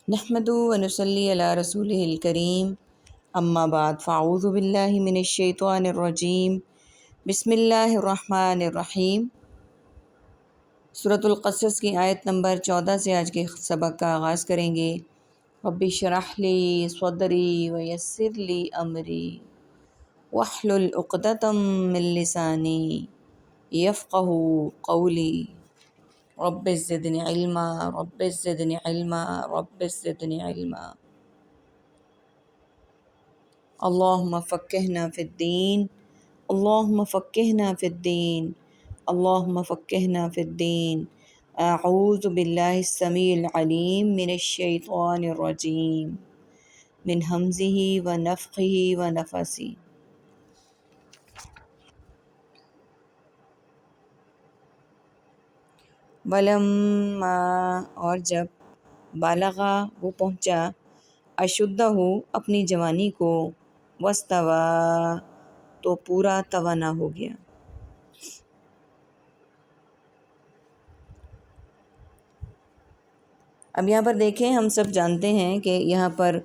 نحمدہ و نصلی علی رسولہ الکریم، اما بعد فاعوذ باللہ من الشیطان الرجیم، بسم اللہ الرحمن الرحیم۔ سورۃ القصص کی آیت نمبر 14 سے آج کے سبق کا آغاز کریں گے۔ رب اشرح لی صدری ویسر لی امری واحلل عقدۃ من لسانی یفقہوا قولی رب زدنی علما رب زدنی علما رب زدنی علما۔ اللہم فقہنا فی الدین، اللہم فقہنا فی الدین، اللہم فقہنا فی الدین۔ اعوذ باللہ السمیع العلیم من الشیطان الرجیم، من ہمزہ ونفخہ ونفثہ۔ ولما، اور جب، بالغا، وہ پہنچا، اشدہ، اپنی جوانی کو، واستویٰ، تو پورا توانا ہو گیا۔ اب یہاں پر دیکھیں، ہم سب جانتے ہیں کہ یہاں پر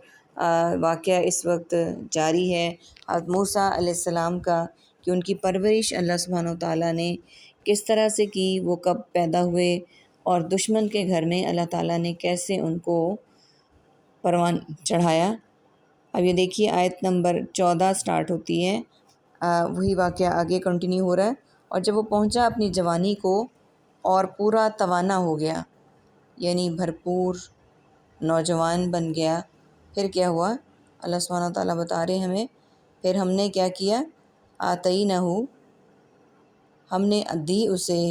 واقعہ اس وقت جاری ہے حضرت موسیٰ علیہ السلام کا، کہ ان کی پرورش اللہ سبحانہ وتعالیٰ نے کس طرح سے کی، وہ کب پیدا ہوئے، اور دشمن کے گھر میں اللہ تعالیٰ نے کیسے ان کو پروان چڑھایا۔ اب یہ دیکھیے آیت نمبر 14 سٹارٹ ہوتی ہے، وہی واقعہ آگے کنٹینیو ہو رہا ہے۔ اور جب وہ پہنچا اپنی جوانی کو اور پورا توانا ہو گیا، یعنی بھرپور نوجوان بن گیا، پھر کیا ہوا؟ اللہ سبحانہ وتعالیٰ بتا رہے ہمیں، پھر ہم نے کیا کیا؟ آتینہ، ہم نے دی اسے،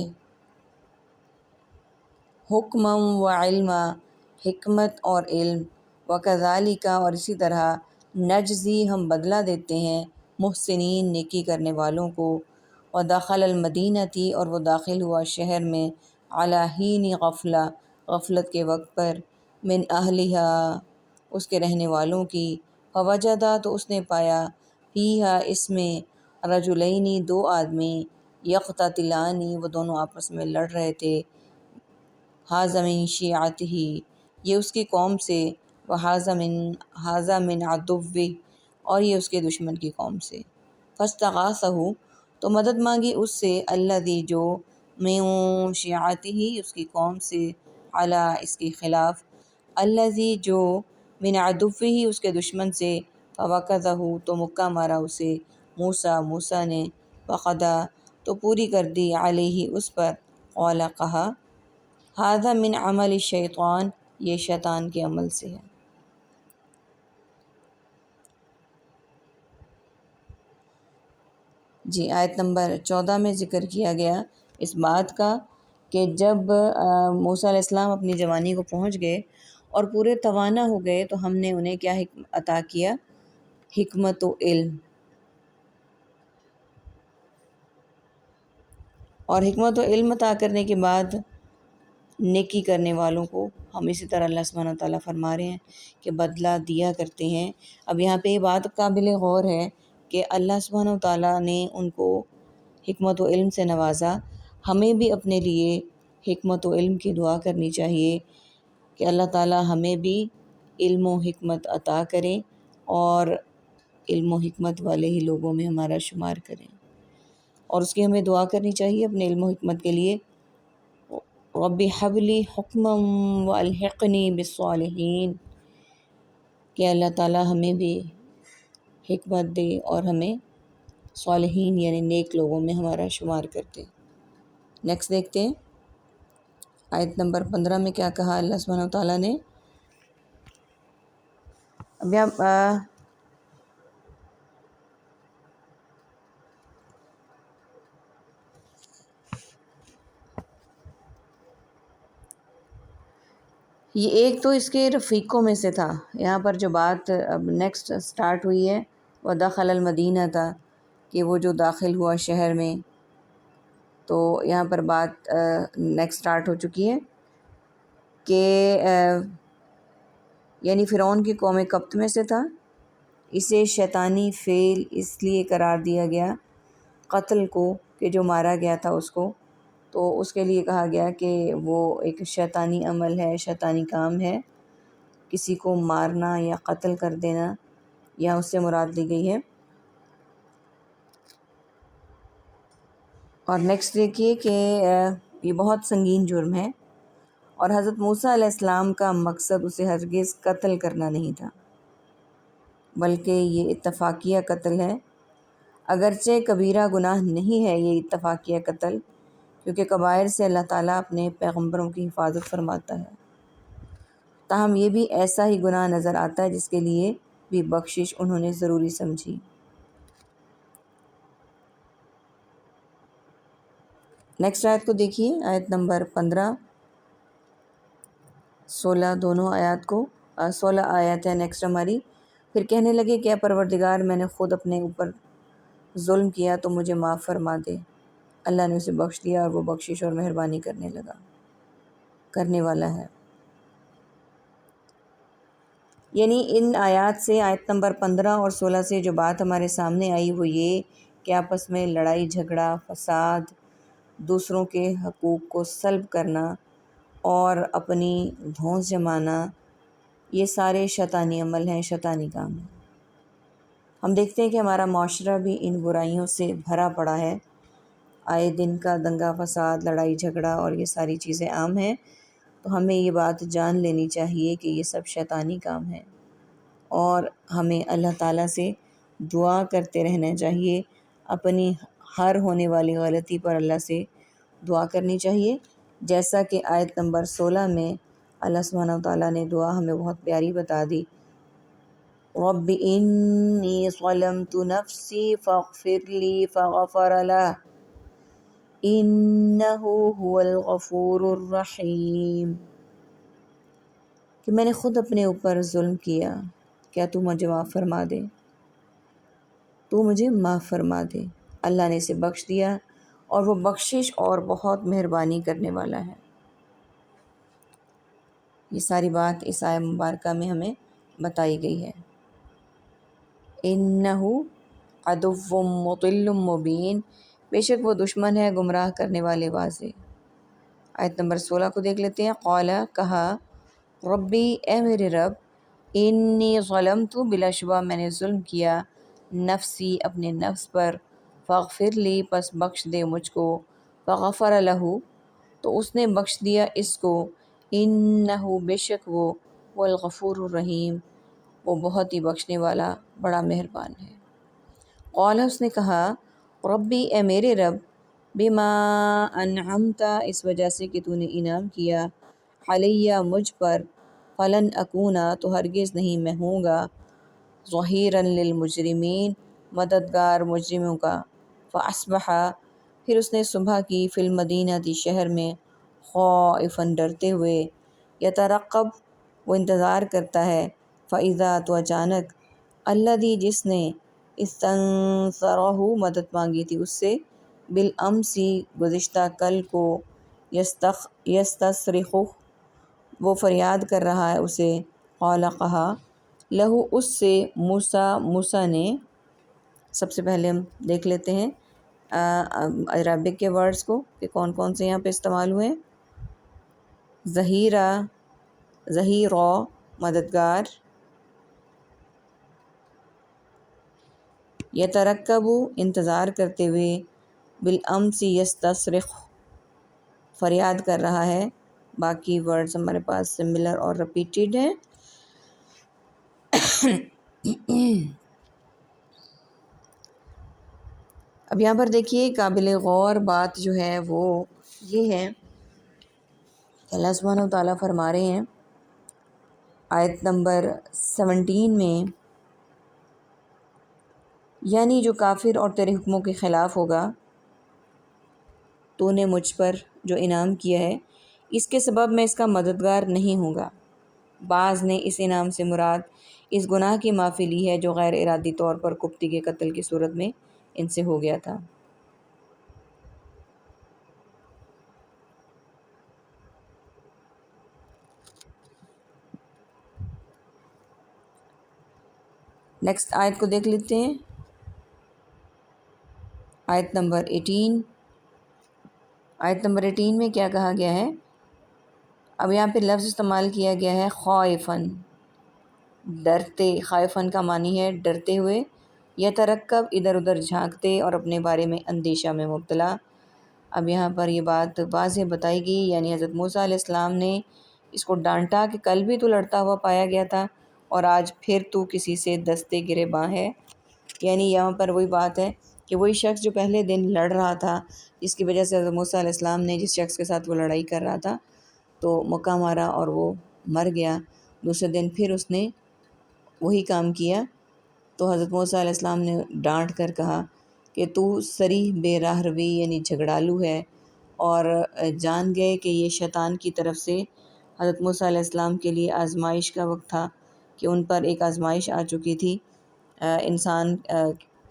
حکما و علما، حکمت اور علم، وکذالک، اور اسی طرح، نجزی، ہم بدلہ دیتے ہیں، محسنین، نیکی کرنے والوں کو، ودخل المدینتی، اور وہ داخل ہوا شہر میں، علی حین غفلہ، غفلت کے وقت پر، من اہلہا، اس کے رہنے والوں کی، فوجدا، تو اس نے پایا، فیہا، اس میں، رجلین، دو آدمی، یقتتلان، وہ دونوں آپس میں لڑ رہے تھے، ھذا من شیعتہ، یہ اس کی قوم سے، ھذا من عدوہ، اور یہ اس کے دشمن کی قوم سے، فاستغاثہ، تو مدد مانگی اس سے، الذی، جو، من شیعتہ، اس کی قوم سے، علی، اس کے خلاف، الذی، جو، من عدوہ، اس کے دشمن سے، فوقذہ، تو مکہ مارا اسے، موسیٰ نے، فقضی، تو پوری کر دی، علیہ، اس پر، قال، کہا، ھذا من عمل الشیطان، یہ شیطان کے عمل سے ہے۔ جی، آیت نمبر 14 میں ذکر کیا گیا اس بات کا کہ جب موسیٰ علیہ السلام اپنی جوانی کو پہنچ گئے اور پورے توانا ہو گئے، تو ہم نے انہیں کیا عطا کیا؟ حکمت و علم، اور حکمت و علم عطا کرنے کے بعد نیکی کرنے والوں کو ہم اسی طرح اللہ سبحانہ وتعالیٰ فرما رہے ہیں کہ بدلہ دیا کرتے ہیں۔ اب یہاں پہ یہ بات قابل غور ہے کہ اللہ سبحانہ وتعالیٰ نے ان کو حکمت و علم سے نوازا، ہمیں بھی اپنے لیے حکمت و علم کی دعا کرنی چاہیے کہ اللہ تعالیٰ ہمیں بھی علم و حکمت عطا کریں اور علم و حکمت والے ہی لوگوں میں ہمارا شمار کریں، اور اس کی ہمیں دعا کرنی چاہیے اپنے علم و حکمت کے لیے، رب ھب لی حکما والحقنی بالصالحین، کہ اللہ تعالیٰ ہمیں بھی حکمت دے اور ہمیں صالحین یعنی نیک لوگوں میں ہمارا شمار کرتے۔ نیکسٹ دیکھتے ہیں آیت نمبر 15 میں کیا کہا اللہ سبحانہ وتعالیٰ نے۔ اب یہاں یہ ایک تو اس کے رفیقوں میں سے تھا، یہاں پر جو بات اب نیکسٹ سٹارٹ ہوئی ہے، ودخل المدینہ تھا، کہ وہ جو داخل ہوا شہر میں، تو یہاں پر بات نیکسٹ سٹارٹ ہو چکی ہے کہ یعنی فرعون کی قوم قبط میں سے تھا، اسے شیطانی فعل اس لیے قرار دیا گیا، قتل کو، کہ جو مارا گیا تھا اس کو، تو اس کے لیے کہا گیا کہ وہ ایک شیطانی عمل ہے، شیطانی کام ہے، کسی کو مارنا یا قتل کر دینا یا اس سے مراد لی گئی ہے۔ اور نیکسٹ دیکھیے کہ یہ بہت سنگین جرم ہے، اور حضرت موسیٰ علیہ السلام کا مقصد اسے ہرگز قتل کرنا نہیں تھا، بلکہ یہ اتفاقیہ قتل ہے۔ اگرچہ کبیرہ گناہ نہیں ہے یہ اتفاقیہ قتل، کیونکہ کبائر سے اللہ تعالیٰ اپنے پیغمبروں کی حفاظت فرماتا ہے، تاہم یہ بھی ایسا ہی گناہ نظر آتا ہے جس کے لیے بھی بخشش انہوں نے ضروری سمجھی۔ نیکسٹ آیت کو دیکھیے، آیت نمبر 15 16 دونوں آیات کو 16 آیت ہے نیکسٹ ہماری۔ پھر کہنے لگے کہ اے پروردگار، میں نے خود اپنے اوپر ظلم کیا تو مجھے معاف فرما دے۔ اللہ نے اسے بخش دیا اور وہ بخشش اور مہربانی کرنے والا ہے۔ یعنی ان آیات سے، آیت نمبر 15 اور 16 سے جو بات ہمارے سامنے آئی وہ یہ کہ آپس میں لڑائی جھگڑا، فساد، دوسروں کے حقوق کو سلب کرنا اور اپنی دھونس جمانا، یہ سارے شیطانی عمل ہیں، شیطانی کام ہیں۔ ہم دیکھتے ہیں کہ ہمارا معاشرہ بھی ان برائیوں سے بھرا پڑا ہے، آئے دن کا دنگا فساد، لڑائی جھگڑا اور یہ ساری چیزیں عام ہیں۔ تو ہمیں یہ بات جان لینی چاہیے کہ یہ سب شیطانی کام ہیں، اور ہمیں اللہ تعالیٰ سے دعا کرتے رہنا چاہیے، اپنی ہر ہونے والی غلطی پر اللہ سے دعا کرنی چاہیے، جیسا کہ آیت نمبر 16 میں اللہ سبحانہ وتعالیٰ نے دعا ہمیں بہت پیاری بتا دی، رب انی ظلمت نفسی فاغفر لی فغفر لہ انہ هو الغفور الرحیم، کہ میں نے خود اپنے اوپر ظلم کیا، کیا تو مجھے معاف فرما دے، تو مجھے معاف فرما دے۔ اللہ نے اسے بخش دیا اور وہ بخشش اور بہت مہربانی کرنے والا ہے۔ یہ ساری بات اس آیہ مبارکہ میں ہمیں بتائی گئی ہے۔ انہ عدو مضل مبین، بے شک وہ دشمن ہے گمراہ کرنے والے واضح۔ آیت نمبر 16 کو دیکھ لیتے ہیں۔ قال، کہا، ربی، اے میرے رب، انی ظلمت، بلا شبہ میں نے ظلم کیا، نفسی، اپنے نفس پر، فاغفر لی، پس بخش دے مجھ کو، فغفر لہ، تو اس نے بخش دیا اس کو، انہ، بے شک وہ الغفور الرحیم، وہ بہت ہی بخشنے والا بڑا مہربان ہے۔ قال، اس نے کہا، ربی، اے میرے رب، بما انعمت، اس وجہ سے کہ تو نے انعام کیا، علیہ، مجھ پر، فلن اکونا، تو ہرگز نہیں میں ہوں گا، ظہیرا للمجرمین، مددگار مجرموں کا۔ فاصبح، پھر اس نے صبح کی، فی المدینہ، شہر میں، خائفا، ڈرتے ہوئے، یترقب، وہ انتظار کرتا ہے، فاذا، تو اچانک، الذی، جس نے، استنصرہ، مدد مانگی تھی اس سے، بالامس، گزشتہ کل کو، یستصرخہ، وہ فریاد کر رہا ہے اسے، قال، کہا، لہو، اس سے، موسیٰ نے، سب سے پہلے ہم دیکھ لیتے ہیں عربک کے ورڈز کو کہ کون کون سے یہاں پہ استعمال ہوئے۔ ظہیرہ، مددگار، یترقب، انتظار کرتے ہوئے، بالامس، یستصرخ، فریاد کر رہا ہے۔ باقی ورڈز ہمارے پاس سملر اور رپیٹیڈ ہیں۔ اب یہاں پر دیکھیے قابل غور بات جو ہے وہ یہ ہے کہ اللہ سبحانہ وتعالیٰ فرما رہے ہیں آیت نمبر 17 میں، یعنی جو کافر اور تیرے حکموں کے خلاف ہوگا، تو نے مجھ پر جو انعام کیا ہے، اس کے سبب میں اس کا مددگار نہیں ہوں گا۔ بعض نے اس انعام سے مراد اس گناہ کی معافی لی ہے جو غیر ارادی طور پر کفتی کے قتل کی صورت میں ان سے ہو گیا تھا۔ نیکسٹ آیت کو دیکھ لیتے ہیں، آیت نمبر 18۔ آیت نمبر 18 میں کیا کہا گیا ہے؟ اب یہاں پہ لفظ استعمال کیا گیا ہے خائفاً، ڈرتے، خائفن کا معنی ہے ڈرتے ہوئے، یترکب ادھر ادھر جھانکتے اور اپنے بارے میں اندیشہ میں مبتلا۔ اب یہاں پر یہ بات واضح بتائی گئی، یعنی حضرت موسیٰ علیہ السلام نے اس کو ڈانٹا کہ کل بھی تو لڑتا ہوا پایا گیا تھا اور آج پھر تو کسی سے دستے گریباں ہے۔ یعنی یہاں پر وہی بات ہے کہ وہی شخص جو پہلے دن لڑ رہا تھا، جس کی وجہ سے حضرت موسیٰ علیہ السلام نے جس شخص کے ساتھ وہ لڑائی کر رہا تھا تو مکہ مارا اور وہ مر گیا، دوسرے دن پھر اس نے وہی کام کیا، تو حضرت موسیٰ علیہ السلام نے ڈانٹ کر کہا کہ تو صریح بے راہ روی یعنی جھگڑالو ہے، اور جان گئے کہ یہ شیطان کی طرف سے حضرت موسیٰ علیہ السلام کے لیے آزمائش کا وقت تھا، کہ ان پر ایک آزمائش آ چکی تھی۔ انسان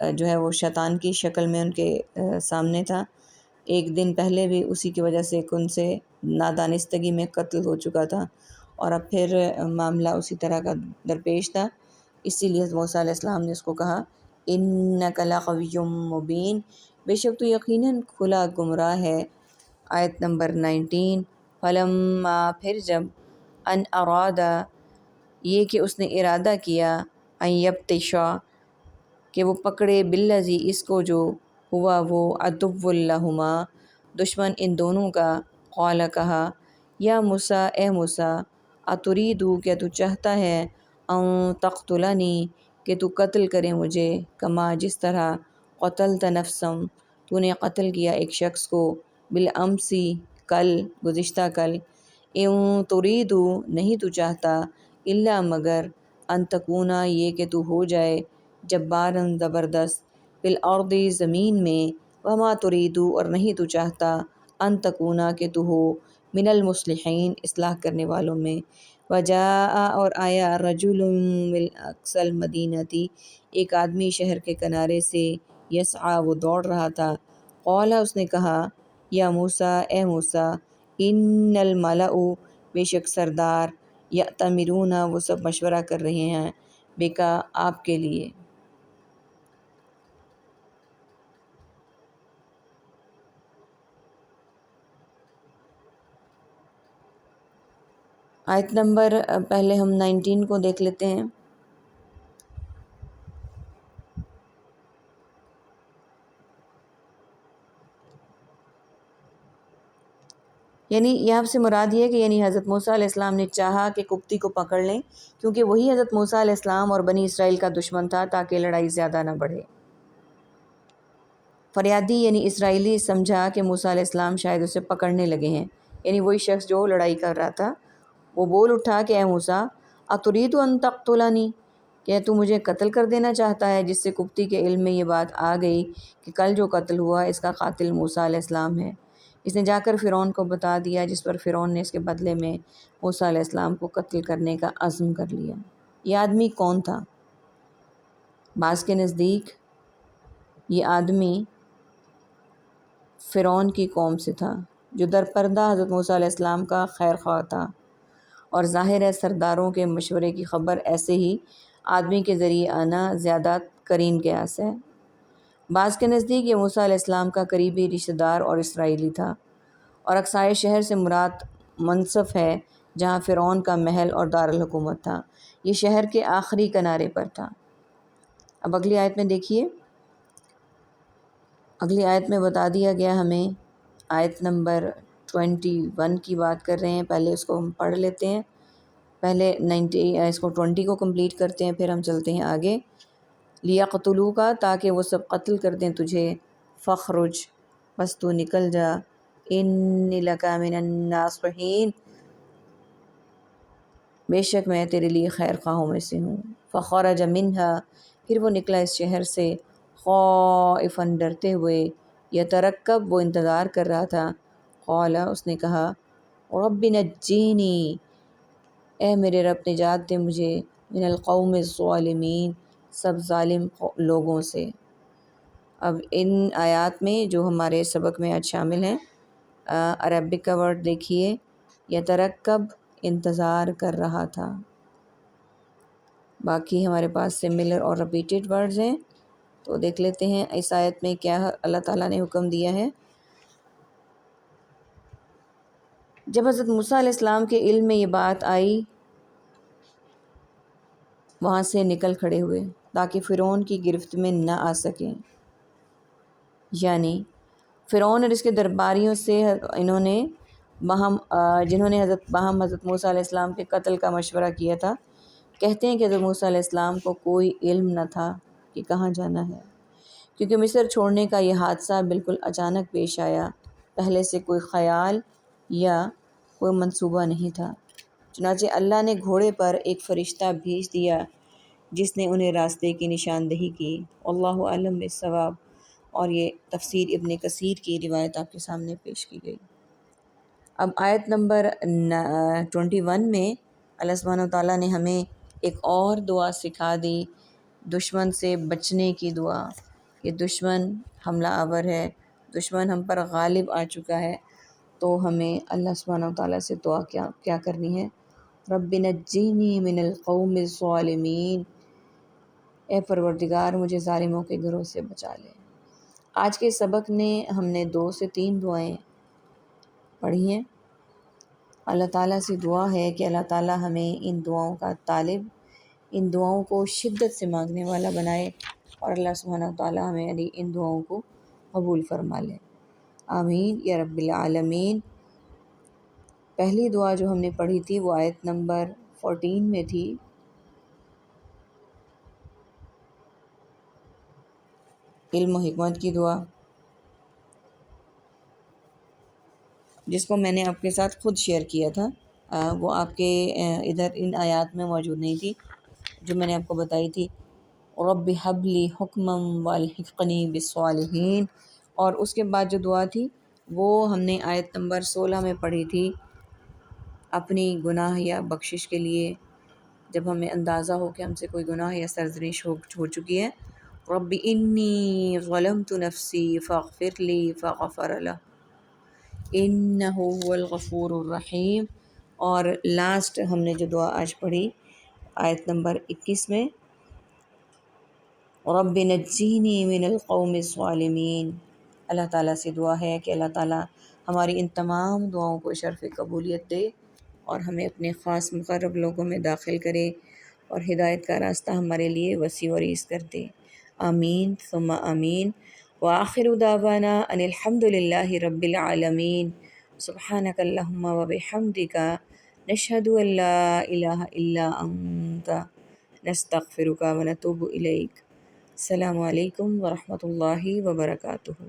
جو ہے وہ شیطان کی شکل میں ان کے سامنے تھا، ایک دن پہلے بھی اسی کی وجہ سے ان سے نادانستگی میں قتل ہو چکا تھا، اور اب پھر معاملہ اسی طرح کا درپیش تھا۔ اسی لیے حضرت موسیٰ علیہ السلام نے اس کو کہا اِنَّکَ لَقَوِیٌّ مُبِینٌ، بے شک تو یقیناً کھلا گمراہ ہے۔ آیت نمبر 19، فَلَمَّا پھر جب ان ارادہ یہ کہ اس نے ارادہ کیا، ان یبطشا کہ وہ پکڑے، بالذی اس کو جو ہوا وہ عدو لہما دشمن ان دونوں کا، قال کہا یا موسیٰ اے موسیٰ اتریدو کیا تو چاہتا ہے، ان تقتلنی کہ تو قتل کرے مجھے، کما جس طرح قتلت نفسا تو نے قتل کیا ایک شخص کو، بالامسی کل گزشتہ کل، ان تریدو نہیں تو چاہتا، الا مگر ان تکونا یہ کہ تو ہو جائے، جباراً زبردست، فی الارض زمین میں، وما تریدو اور نہیں تو چاہتا، ان تکونا کہ تو ہو، من المصلحین اصلاح کرنے والوں میں۔ وجاء اور آیا، رجل من اقصی المدینتی ایک آدمی شہر کے کنارے سے، یسعیٰ وہ دوڑ رہا تھا، قال اس نے کہا یا موسیٰ اے موسیٰ ان الملأ بے شک سردار، یأتمرون وہ سب مشورہ کر رہے ہیں، بکا آپ کے لیے۔ آیت نمبر پہلے ہم 19 کو دیکھ لیتے ہیں۔ یعنی یہاں سے مراد یہ ہے کہ یعنی حضرت موسیٰ علیہ السلام نے چاہا کہ کپتی کو پکڑ لیں، کیونکہ وہی حضرت موسیٰ علیہ السلام اور بنی اسرائیل کا دشمن تھا، تاکہ لڑائی زیادہ نہ بڑھے۔ فریادی یعنی اسرائیلی سمجھا کہ موسیٰ علیہ السلام شاید اسے پکڑنے لگے ہیں، یعنی وہی شخص جو لڑائی کر رہا تھا، وہ بول اٹھا کہ اے موسیٰ اترید ان تقتلنی کہ تو مجھے قتل کر دینا چاہتا ہے، جس سے کپتی کے علم میں یہ بات آ گئی کہ کل جو قتل ہوا اس کا قاتل موسیٰ علیہ السلام ہے۔ اس نے جا کر فرعون کو بتا دیا، جس پر فرعون نے اس کے بدلے میں موسیٰ علیہ السلام کو قتل کرنے کا عزم کر لیا۔ یہ آدمی کون تھا؟ بعض کے نزدیک یہ آدمی فرعون کی قوم سے تھا، جو درپردہ حضرت موسیٰ علیہ السلام کا خیر خواہ تھا، اور ظاہر ہے سرداروں کے مشورے کی خبر ایسے ہی آدمی کے ذریعے آنا زیادہ قرین قیاس ہے۔ بعض کے نزدیک یہ موسیٰ علیہ السلام کا قریبی رشتہ دار اور اسرائیلی تھا، اور اقصی شہر سے مراد منصف ہے جہاں فرعون کا محل اور دارالحکومت تھا، یہ شہر کے آخری کنارے پر تھا۔ اب اگلی آیت میں دیکھیے، اگلی آیت میں بتا دیا گیا ہمیں، آیت نمبر 21 کی بات کر رہے ہیں، پہلے اس کو ہم پڑھ لیتے ہیں، پہلے 90 اس کو 20 کو کمپلیٹ کرتے ہیں، پھر ہم چلتے ہیں آگے۔ لیقتلوک تاکہ وہ سب قتل کر دیں تجھے، فخرج بس تو نکل جا، انی لک من الناصحین بے شک میں تیرے لیے خیر خواہوں میں سے ہوں۔ فخرج منہا پھر وہ نکلا اس شہر سے، خائفا ڈرتے ہوئے، یترقب وہ انتظار کر رہا تھا، قال اس نے کہا رب نجینی اے میرے رب نجات دے مجھے، من القوم الظالمین سب ظالم لوگوں سے۔ اب ان آیات میں جو ہمارے سبق میں آج شامل ہیں، عربک کا ورڈ دیکھیے، یترقب انتظار کر رہا تھا، باقی ہمارے پاس سملر اور ریپیٹڈ ورڈز ہیں، تو دیکھ لیتے ہیں اس آیت میں کیا اللہ تعالیٰ نے حکم دیا ہے۔ جب حضرت موسیٰ علیہ السلام کے علم میں یہ بات آئی وہاں سے نکل کھڑے ہوئے تاکہ فرعون کی گرفت میں نہ آ سکیں، یعنی فرعون اور اس کے درباریوں سے انہوں نے جنہوں نے حضرت موسیٰ علیہ السلام کے قتل کا مشورہ کیا تھا، کہتے ہیں کہ حضرت موسیٰ علیہ السلام کو کوئی علم نہ تھا کہ کہاں جانا ہے، کیونکہ مصر چھوڑنے کا یہ حادثہ بالکل اچانک پیش آیا، پہلے سے کوئی خیال یا کوئی منصوبہ نہیں تھا۔ چنانچہ اللہ نے گھوڑے پر ایک فرشتہ بھیج دیا جس نے انہیں راستے کی نشاندہی کی۔ اللہ اعلم بالصواب۔ اور یہ تفسیر ابن کثیر کی روایت آپ کے سامنے پیش کی گئی۔ اب آیت نمبر 21 میں اللہ سبحانہ وتعالیٰ نے ہمیں ایک اور دعا سکھا دی، دشمن سے بچنے کی دعا۔ کہ دشمن حملہ آور ہے، دشمن ہم پر غالب آ چکا ہے، تو ہمیں اللہ سبحانہ وتعالیٰ سے دعا کیا کرنی ہے؟ رب نجینی من القوم الظالمین، اے پروردگار مجھے ظالموں کے گروہ سے بچا لے۔ آج کے سبق نے ہم نے 2 سے 3 دعائیں پڑھی ہیں۔ اللہ تعالیٰ سے دعا ہے کہ اللہ تعالیٰ ہمیں ان دعاؤں کا طالب، ان دعاؤں کو شدت سے مانگنے والا بنائے، اور اللہ سبحانہ وتعالیٰ ہمیں ان دعاؤں کو قبول فرما لے۔ آمین یا رب العالمین۔ پہلی دعا جو ہم نے پڑھی تھی وہ آیت نمبر 14 میں تھی، علم و حکمت کی دعا، جس کو میں نے آپ کے ساتھ خود شیئر کیا تھا۔ وہ آپ کے ادھر ان آیات میں موجود نہیں تھی جو میں نے آپ کو بتائی تھی۔ رب حب لی حکما والحقنی بالصالحین، اور اس کے بعد جو دعا تھی وہ ہم نے آیت نمبر 16 میں پڑھی تھی، اپنی گناہ یا بخشش کے لیے جب ہمیں اندازہ ہو کہ ہم سے کوئی گناہ یا سرزنش ہو چکی ہے۔ رب انی ظلمت نفسی فاغفر لی فغفر لہ انہ هو الغفور الرحیم۔ اور لاسٹ ہم نے جو دعا آج پڑھی آیت نمبر 21 میں، رب نجینی من القوم الظالمین۔ اللہ تعالیٰ سے دعا ہے کہ اللہ تعالیٰ ہماری ان تمام دعاؤں کو شرف قبولیت دے اور ہمیں اپنے خاص مقرب لوگوں میں داخل کرے اور ہدایت کا راستہ ہمارے لیے وسیع و عریض کر دے۔ آمین ثم آمین۔ وآخر دعوانا ان الحمد للہ رب العالمین۔ سبحانک اللہم وبحمدک نشہد ان لا الہ الا انت نستغفرک ونتوب الیک۔ السلام علیکم ورحمۃ اللہ وبرکاتہ۔